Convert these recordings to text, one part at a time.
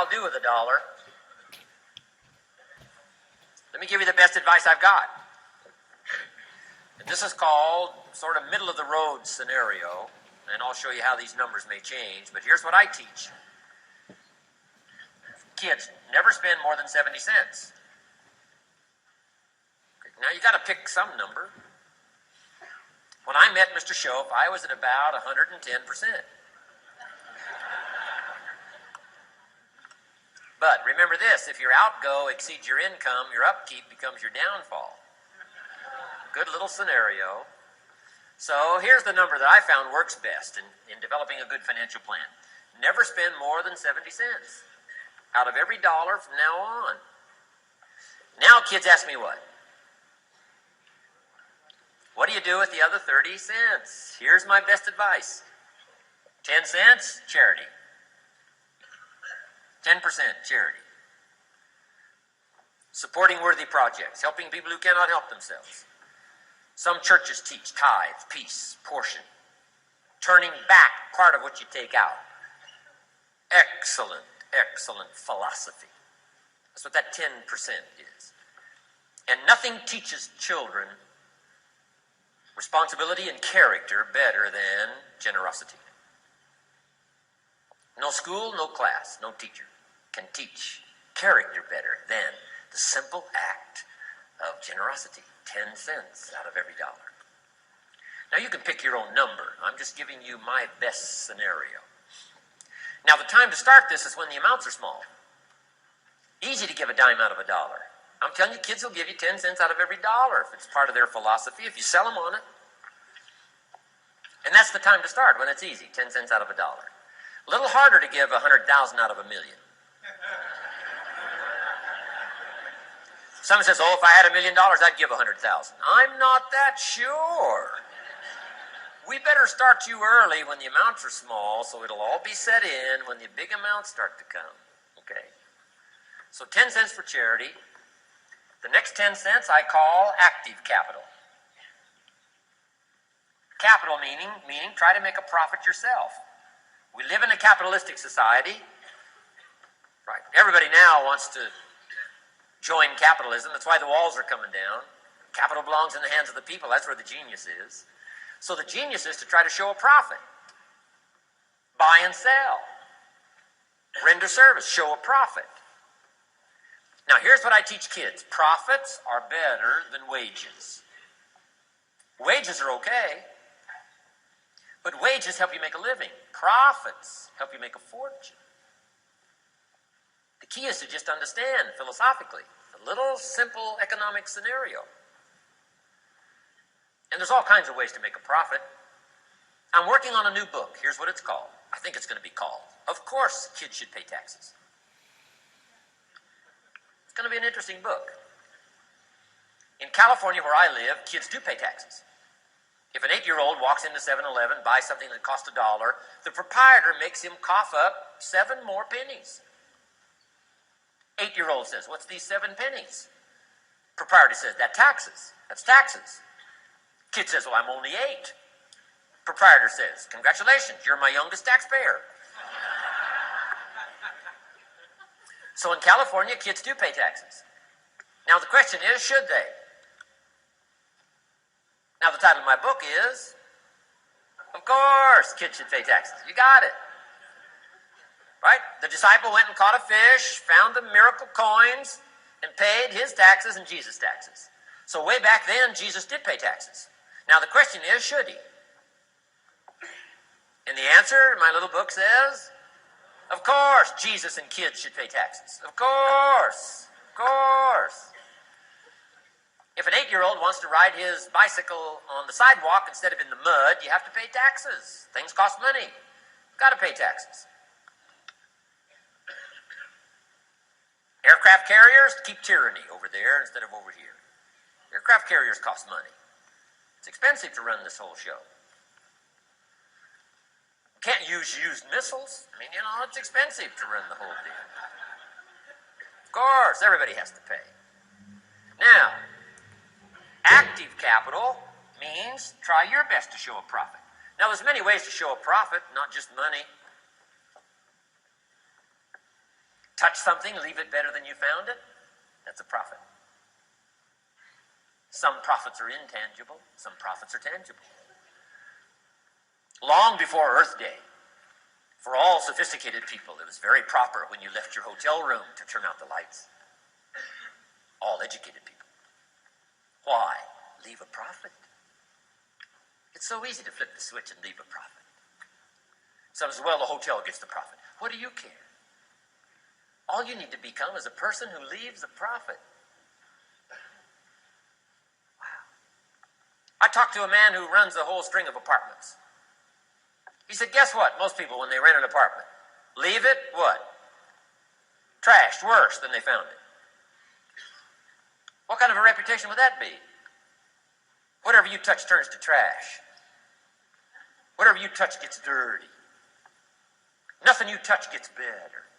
I'll do with $1. Let me give you the best advice I've got. And this is called sort of middle of the road scenario, and I'll show you how these numbers may change, but here's what I teach. Kids, never spend more than 70 cents. Okay, now you got to pick some number. When I met Mr. Shope, I was at about 110%. But remember this, if your outgo exceeds your income, your upkeep becomes your downfall. Good little scenario. So here's the number that I found works best in developing a good financial plan. Never spend more than 70 cents out of every dollar from now on. Now kids ask me what? What do you do with the other 30 cents? Here's my best advice. 10 cents, charity. 10% charity. Supporting worthy projects, helping people who cannot help themselves. Some churches teach tithe, peace, portion. Turning back part of what you take out. Excellent, excellent philosophy. That's what that 10% is. And nothing teaches children responsibility and character better than generosity. No school, no class, no teacher can teach character better than the simple act of generosity. 10 cents out of every dollar. Now you can pick your own number. I'm just giving you my best scenario. Now the time to start this is when the amounts are small. Easy to give a dime out of $1. I'm telling you, kids will give you 10 cents out of every dollar if it's part of their philosophy, if you sell them on it. And that's the time to start, when it's easy, 10 cents out of $1. A little harder to give 100,000 out of $1 million. Someone says, oh, if I had $1 million, I'd give 100,000. I'm not that sure. We better start you early when the amounts are small, so it'll all be set in when the big amounts start to come. Okay? So 10 cents for charity. The next 10 cents I call active capital. Capital meaning try to make a profit yourself. We live in a capitalistic society. Right? Everybody now wants to join capitalism. That's why the walls are coming down. Capital belongs in the hands of the people. That's where the genius is. So the genius is to try to show a profit. Buy and sell. Render service. Show a profit. Now here's what I teach kids. Profits are better than wages. Wages are okay, but wages help you make a living. Profits help you make a fortune. The key is to just understand philosophically a little simple economic scenario. And there's all kinds of ways to make a profit. I'm working on a new book. Here's what it's called. I think it's going to be called, Of Course Kids Should Pay Taxes. It's going to be an interesting book. In California, where I live, kids do pay taxes. If an 8-year-old walks into 7-Eleven, buys something that costs $1, the proprietor makes him cough up 7 more pennies. 8-year-old says, what's these 7 pennies? Proprietor says, that's taxes. Kid says, well, I'm only 8. Proprietor says, congratulations, you're my youngest taxpayer. So in California, kids do pay taxes. Now the question is, should they? Now the title of my book is, Of Course Kids Should Pay Taxes. You got it. Right? The disciple went and caught a fish, found the miracle coins, and paid his taxes and Jesus' taxes. So way back then, Jesus did pay taxes. Now the question is, should he? And the answer, my little book says, of course Jesus and kids should pay taxes. Of course. If an 8-year-old wants to ride his bicycle on the sidewalk instead of in the mud, you have to pay taxes. Things cost money. Got to pay taxes. Aircraft carriers keep tyranny over there instead of over here. Aircraft carriers cost money. It's expensive to run this whole show. Can't use used missiles. I mean, it's expensive to run the whole deal. Of course, everybody has to pay. Now, active capital means try your best to show a profit. Now, there's many ways to show a profit, not just money. Touch something, leave it better than you found it. That's a profit. Some profits are intangible, some profits are tangible. Long before Earth Day, for all sophisticated people, it was very proper when you left your hotel room to turn out the lights. All educated people. Why? Leave a profit. It's so easy to flip the switch and leave a profit. Some say, well, the hotel gets the profit. What do you care? All you need to become is a person who leaves a profit. Wow. I talked to a man who runs a whole string of apartments. He said, guess what? Most people, when they rent an apartment, leave it, what? Trashed, worse than they found it. What kind of a reputation would that be? Whatever you touch turns to trash. Whatever you touch gets dirty. Nothing you touch gets better.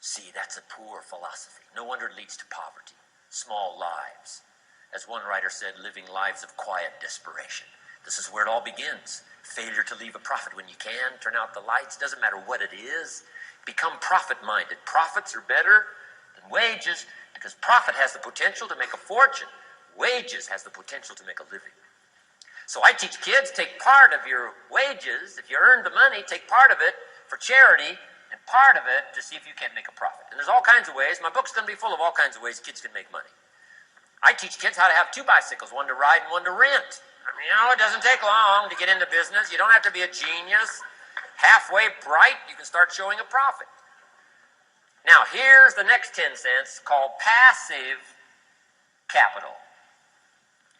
See, that's a poor philosophy. No wonder it leads to poverty, small lives. As one writer said, living lives of quiet desperation. This is where it all begins. Failure to leave a profit when you can, turn out the lights, doesn't matter what it is. Become profit-minded. Profits are better than wages because profit has the potential to make a fortune. Wages has the potential to make a living. So I teach kids, take part of your wages. If you earn the money, take part of it for charity and part of it to see if you can't make a profit. And there's all kinds of ways. My book's going to be full of all kinds of ways kids can make money. I teach kids how to have 2 bicycles, one to ride and one to rent. I mean, it doesn't take long to get into business. You don't have to be a genius. Halfway bright, you can start showing a profit. Now, here's the next 10 cents called passive capital.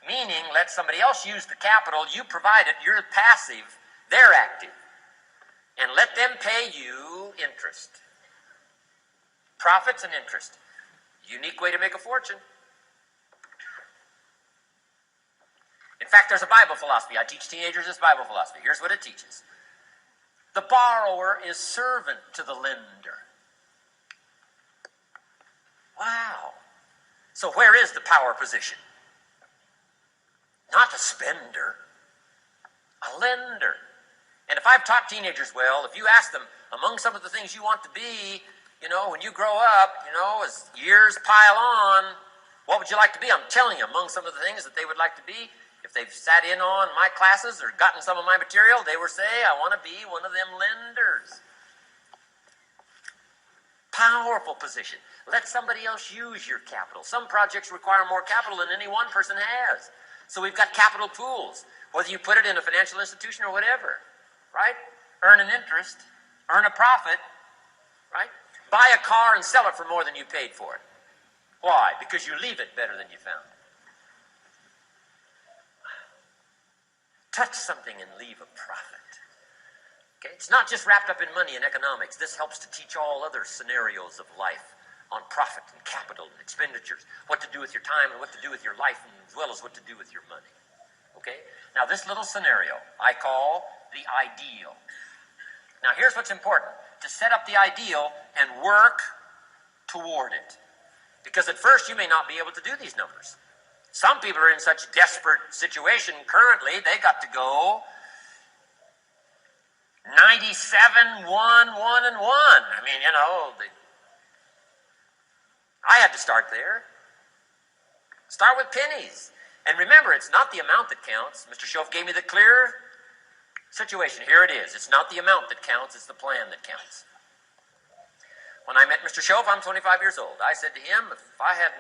Meaning, let somebody else use the capital, you provide it, you're passive, they're active. And let them pay you interest. Profits and interest. Unique way to make a fortune. In fact, there's a Bible philosophy. I teach teenagers this Bible philosophy. Here's what it teaches. The borrower is servant to the lender. Wow. So where is the power position? Not a spender, a lender. And if I've taught teenagers well, if you ask them, among some of the things you want to be, when you grow up, as years pile on, what would you like to be? I'm telling you, among some of the things that they would like to be, if they've sat in on my classes or gotten some of my material, they would say, I want to be one of them lenders. Powerful position. Let somebody else use your capital. Some projects require more capital than any one person has. So we've got capital pools, whether you put it in a financial institution or whatever, right? Earn an interest, earn a profit, right? Buy a car and sell it for more than you paid for it. Why? Because you leave it better than you found it. Touch something and leave a profit. Okay? It's not just wrapped up in money and economics. This helps to teach all other scenarios of life on profit and capital and expenditures, what to do with your time and what to do with your life, as well as what to do with your money. Okay? Now, this little scenario I call the ideal. Now, here's what's important. To set up the ideal and work toward it. Because at first, you may not be able to do these numbers. Some people are in such desperate situation currently, they got to go 97, 1, 1, and 1. I mean, I had to start there. Start with pennies. And remember, it's not the amount that counts. Mr. Schoaf gave me the clear situation. Here it is. It's not the amount that counts, it's the plan that counts. When I met Mr. Schoaf, I'm 25 years old. I said to him, if I had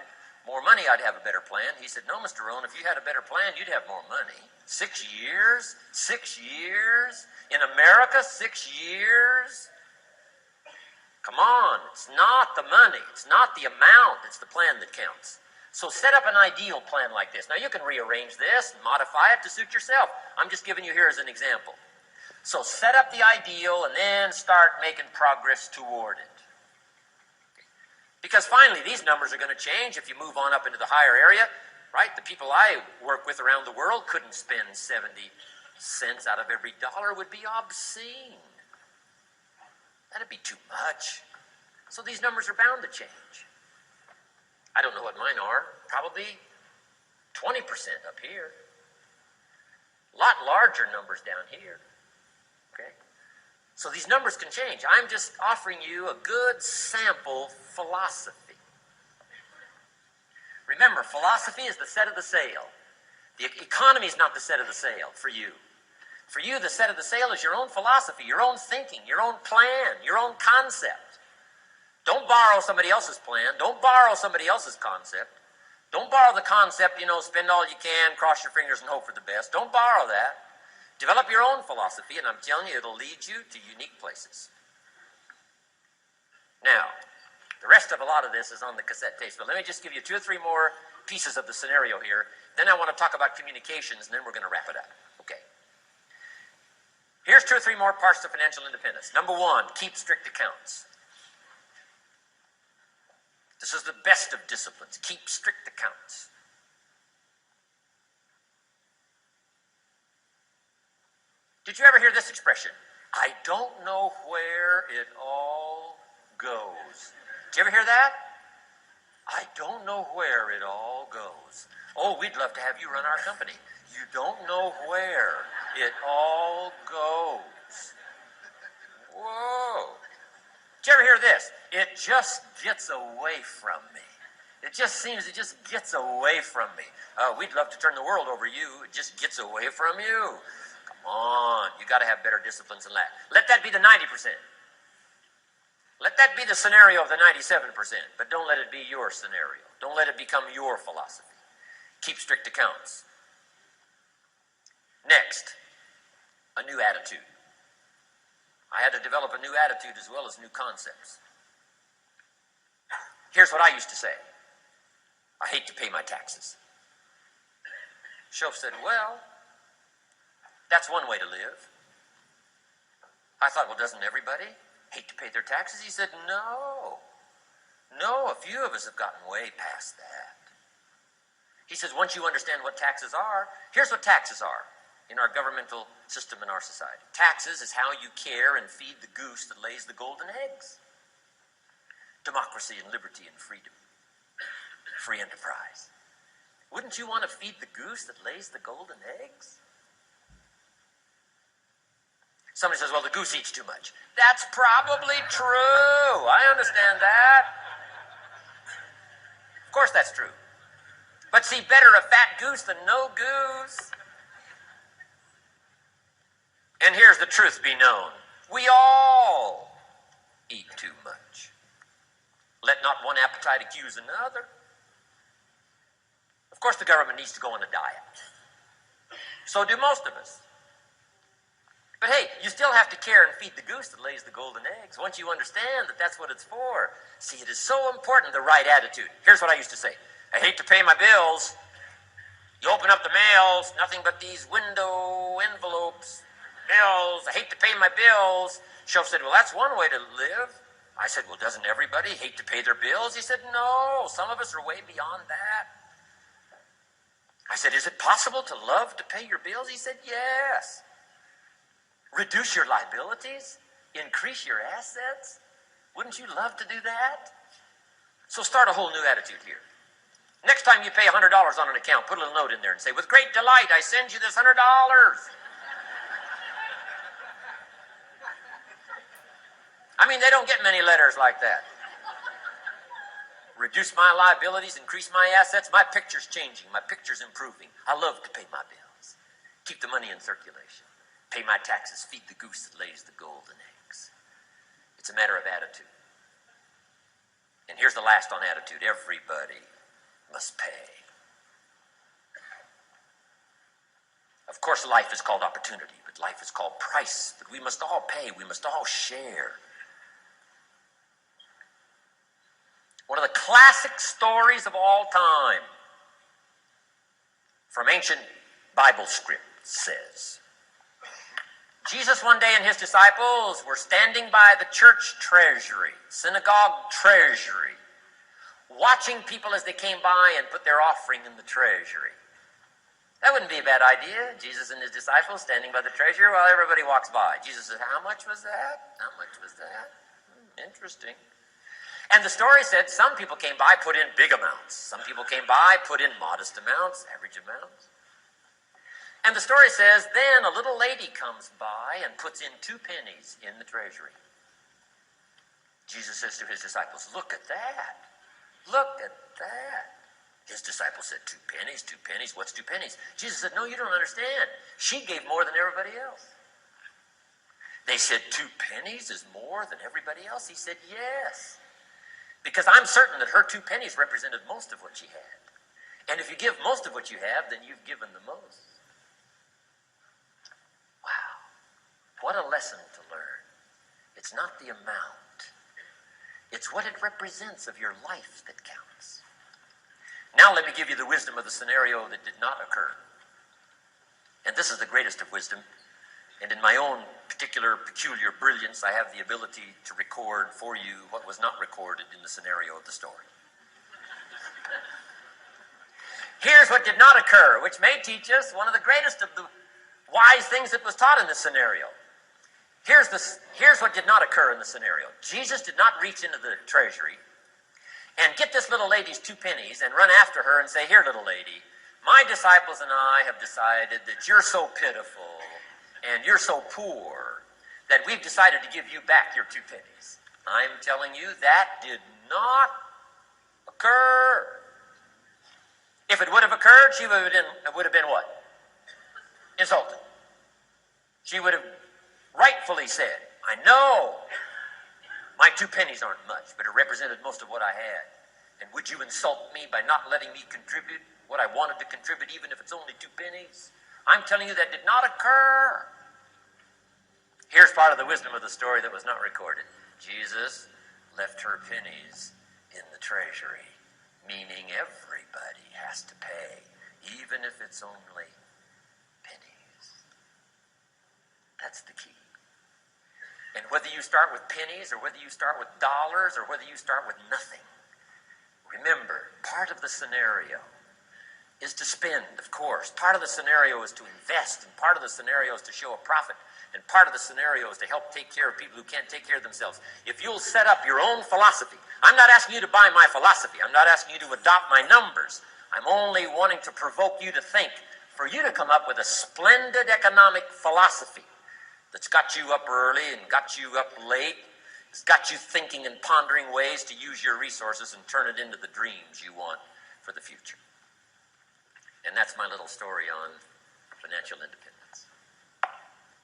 more money, I'd have a better plan. He said, no, Mr. Rohn, if you had a better plan, you'd have more money. 6 years? 6 years? In America, 6 years? Come on, it's not the money. It's not the amount. It's the plan that counts. So set up an ideal plan like this. Now, you can rearrange this and modify it to suit yourself. I'm just giving you here as an example. So set up the ideal and then start making progress toward it. Because finally, these numbers are going to change if you move on up into the higher area, right? The people I work with around the world couldn't spend 70 cents out of every dollar. Would be obscene. That'd be too much. So these numbers are bound to change. I don't know what mine are. Probably 20% up here. A lot larger numbers down here. Okay? So these numbers can change. I'm just offering you a good sample philosophy. Remember, philosophy is the set of the sail. The economy is not the set of the sail for you. For you, the set of the sail is your own philosophy, your own thinking, your own plan, your own concept. Don't borrow somebody else's plan. Don't borrow somebody else's concept. Don't borrow the concept, spend all you can, cross your fingers and hope for the best. Don't borrow that. Develop your own philosophy, and I'm telling you, it'll lead you to unique places. Now, the rest of a lot of this is on the cassette tapes, but let me just give you 2 or 3 more pieces of the scenario here. Then I want to talk about communications, and then we're going to wrap it up. Okay. Here's 2 or 3 more parts to financial independence. Number 1, keep strict accounts. This is the best of disciplines. Keep strict accounts. Did you ever hear this expression? I don't know where it all goes. Did you ever hear that? I don't know where it all goes. Oh, we'd love to have you run our company. You don't know where it all goes. Whoa. Did you ever hear this? It just gets away from me. It just gets away from me. We'd love to turn the world over you. It just gets away from you. Come on. You got to have better disciplines than that. Let that be the 90%. Let that be the scenario of the 97%, but don't let it be your scenario. Don't let it become your philosophy. Keep strict accounts. Next, a new attitude. I had to develop a new attitude as well as new concepts. Here's what I used to say. I hate to pay my taxes. Shoaff said, well, that's one way to live. I thought, well, doesn't everybody hate to pay their taxes? He said, no. No, a few of us have gotten way past that. He says, once you understand what taxes are, here's what taxes are in our governmental system in our society. Taxes is how you care and feed the goose that lays the golden eggs. Democracy and liberty and freedom. Free enterprise. Wouldn't you want to feed the goose that lays the golden eggs? Somebody says, well, the goose eats too much. That's probably true. I understand that. Of course that's true. But see, better a fat goose than no goose. And here's the truth be known. We all eat too much. Let not one appetite accuse another. Of course the government needs to go on a diet. So do most of us. But hey, you still have to care and feed the goose that lays the golden eggs. Once you understand that that's what it's for. See, it is so important, the right attitude. Here's what I used to say. I hate to pay my bills. You open up the mails, nothing but these window envelopes, bills. I hate to pay my bills. Shoaff said, well, that's one way to live. I said, well, doesn't everybody hate to pay their bills? He said, no, some of us are way beyond that. I said, is it possible to love to pay your bills? He said, yes. Reduce your liabilities? Increase your assets? Wouldn't you love to do that? So start a whole new attitude here. Next time you pay $100 on an account, put a little note in there and say, with great delight, I send you this $100. I mean, they don't get many letters like that. Reduce my liabilities, increase my assets. My picture's changing. My picture's improving. I love to pay my bills. Keep the money in circulation. Pay my taxes. Feed the goose that lays the golden eggs. It's a matter of attitude. And here's the last on attitude. Everybody must pay. Of course, life is called opportunity, but life is called price. But we must all pay. We must all share. One of the classic stories of all time from ancient Bible script says, Jesus one day and his disciples were standing by the church treasury, synagogue treasury, watching people as they came by and put their offering in the treasury. That wouldn't be a bad idea. Jesus and his disciples standing by the treasury while everybody walks by. Jesus said, how much was that? How much was that? Interesting. And the story said some people came by, put in big amounts. Some people came by, put in modest amounts, average amounts. And the story says, then a little lady comes by and puts in 2 pennies in the treasury. Jesus says to his disciples, look at that. Look at that. His disciples said, 2 pennies, 2 pennies, what's 2 pennies? Jesus said, no, you don't understand. She gave more than everybody else. They said, 2 pennies is more than everybody else? He said, yes. Because I'm certain that her 2 pennies represented most of what she had. And if you give most of what you have, then you've given the most. Wow. What a lesson to learn. It's not the amount. It's what it represents of your life that counts. Now let me give you the wisdom of the scenario that did not occur. And this is the greatest of wisdom. And in my own particular peculiar brilliance, I have the ability to record for you what was not recorded in the scenario of the story. Here's what did not occur, which may teach us one of the greatest of the wise things that was taught in this scenario. Here's what did not occur in the scenario. Jesus did not reach into the treasury and get this little lady's 2 pennies and run after her and say, here, little lady, my disciples and I have decided that you're so pitiful and you're so poor that we've decided to give you back your 2 pennies. I'm telling you, that did not occur. If it would have occurred, she would have been what? Insulted. She would have rightfully said, I know my 2 pennies aren't much, but it represented most of what I had. And would you insult me by not letting me contribute what I wanted to contribute, even if it's only 2 pennies? I'm telling you that did not occur. Here's part of the wisdom of the story that was not recorded. Jesus left her pennies in the treasury, meaning everybody has to pay, even if it's only pennies. That's the key. And whether you start with pennies or whether you start with dollars or whether you start with nothing, remember, part of the scenario is to spend, of course. Part of the scenario is to invest, and part of the scenario is to show a profit, and part of the scenario is to help take care of people who can't take care of themselves. If you'll set up your own philosophy, I'm not asking you to buy my philosophy. I'm not asking you to adopt my numbers. I'm only wanting to provoke you to think, for you to come up with a splendid economic philosophy that's got you up early and got you up late. It's got you thinking and pondering ways to use your resources and turn it into the dreams you want for the future. And that's my little story on financial independence.